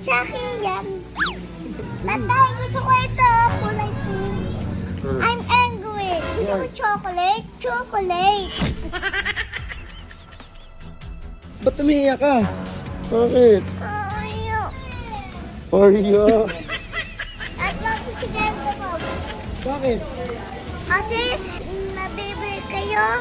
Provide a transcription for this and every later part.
Chucky yan. Tatay, gusto ko ito. Kulay pink. I'm angry. Gusto ko chocolate. Chocolate. Ba't umiiyak ka? Bakit? Ayaw. Oreo. At magsisigay ko. Bakit? Kasi, nabibili kayo.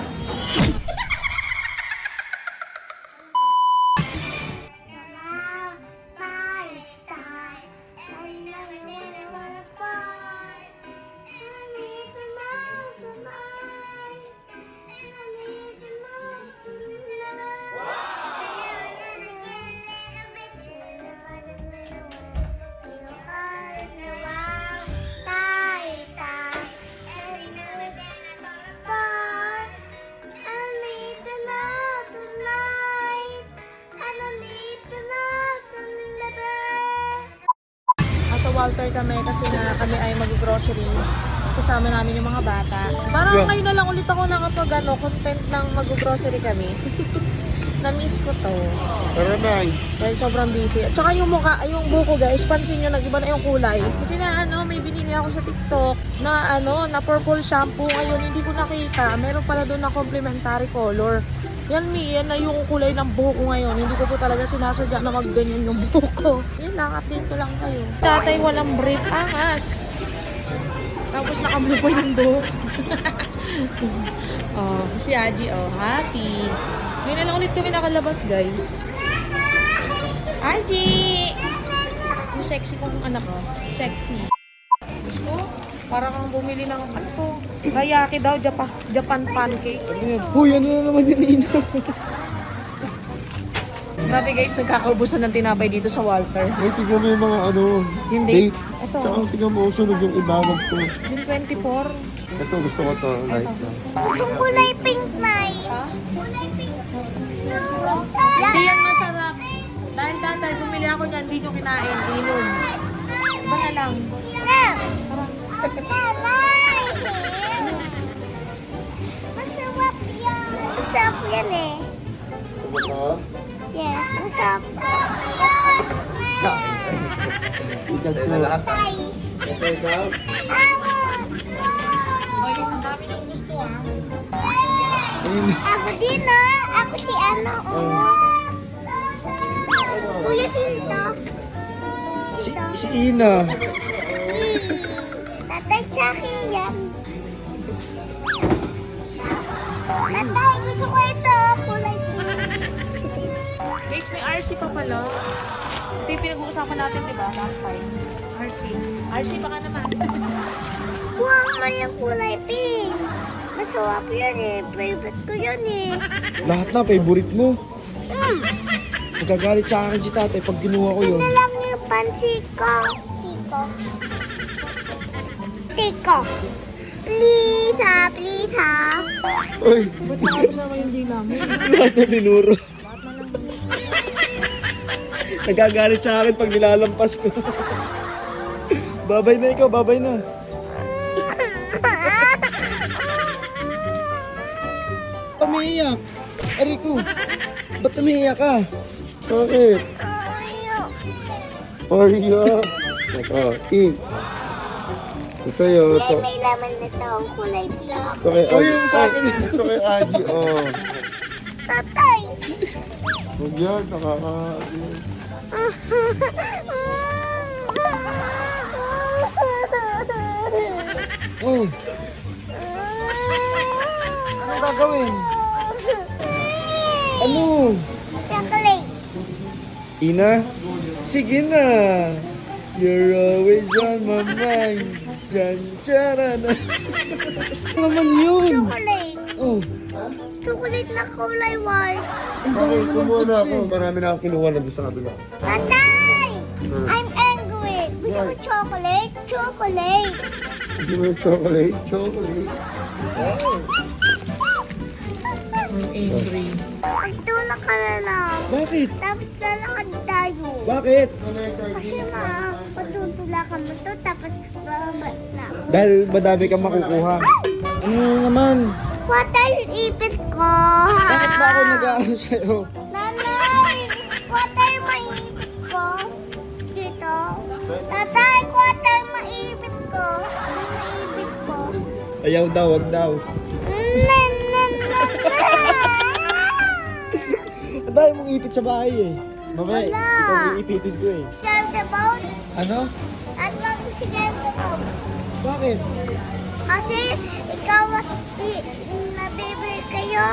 Walter kami kasi na kami ay mag-grocery. Kasama namin yung mga bata. Parang ngayon na lang ulit ako nakapag content ng mag-grocery kami. Na-miss ko to. Tara na. Dahil sobrang busy. At saka yung mukha, yung buko guys, pansin nyo, nag-iba na yung kulay. Kasi na may binili ako sa TikTok na na purple shampoo. Ngayon, hindi ko nakita. Meron pala doon na complementary color. Yan yan na yung kulay ng buhok ko ngayon. Hindi ko po talaga sinasadya na magganyan yung buhok ko. Yan lang, update ko lang kayo. Tatay walang brief, angas. Tapos nakablue pa yung buhok. Oh, si Aji, happy. Ngayon na lang ulit kami nakalabas, guys. Aji! Yung sexy kong anak ko. Sexy. Gusto? Parang kang bumili ng ano to. Rayaki daw, Japan pancake. Uy, ano na naman yun, Ina? Grabe guys, nagkakaubusan ng tinapay dito sa Walter. Ay, tignan mo yung mga Yung date. date. Ito. Tsaka tignan mo, sunog yung ibabag ko. Yung 24. Ito, gusto ko to. Light na. Gusto kulay pink, Nay. Ha? Kulay pink. Hindi yan masarap. Dahil tatay, bumili ako niyan, hindi nyo kinain. Inom. Iba na lang. Nanay! Masarap yan. Masarap yan eh. Ano ba? Yes, masarap. Ikat na lahat. Tay. Ito, ikaw? Ay, ang dami ng gusto Ayun. Ako din ah. Ako si ano. Kuya Sinto. Si Ina. Tatay Chucky yan. Tatay, gusto ko ito. Kulay pink. Guys, may RC pa pala. Ito yung pinag-uusapan natin, di ba? Last time. RC. RC baka naman. Kuha nga yung kulay pink. Masarap yun eh. Favorite ko yun eh. Lahat na, favorite mo. Magagalit sa akin si tatay pag ginuha ko yun. Ito lang yung pansi ko. Stiko. Stiko. Please ha, please ha. Uy, Ba't nakakasama yung dila mo? lahat na dinuro. Nagagalit sa akin pag nilalampas ko. Babay na ikaw, babay na. Umiiyak. Ariko, ba't umiiyak ka? Bakit? Oreo. Ito, eat. Ito sa'yo. Ito. May laman na ito ang kulay black. Ito kay Aji. Ito kay Aji, oh. Tatay. Huwag yan, nakaka... Oh, anong gagawin? Ano? Chocolate. Ina? Sige na. You're always on my mind. Jan, tara na. Ano naman yun? Chocolate. Oh, Chocolate na kulay white. okay, kumuha na ako. Marami na akong kinuha na doon sa kabila. Tatay! I'm angry. Gusto ko chocolate. Chocolate. Gusto mo yung chocolate? Chocolate. Oh. I'm angry. Magtula ka na lang. Bakit? Tapos lalakad tayo. Bakit? Kasi patutula ka mo to, tapos bababa na. Dahil madami kang makukuha. Ano naman? Kuha tayo yung ipit ko. Bakit ba ako nag-aaral sa'yo? Nanay! Kuha tayo yung ipit ko. Ayaw daw, wag daw. Na, na, na, na. Ang dami mong ipit sa bahay eh. Mamaya, Wala. ikaw yung ipitin ko eh. Gardevoir? Ano? Ano bang si Gardevoir? Bakit? Kasi ikaw nabibili kayo.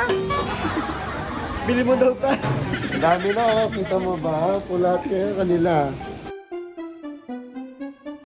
Bili mo daw ta. Dami na oh. Kita mo ba? Pulat kayo kanila.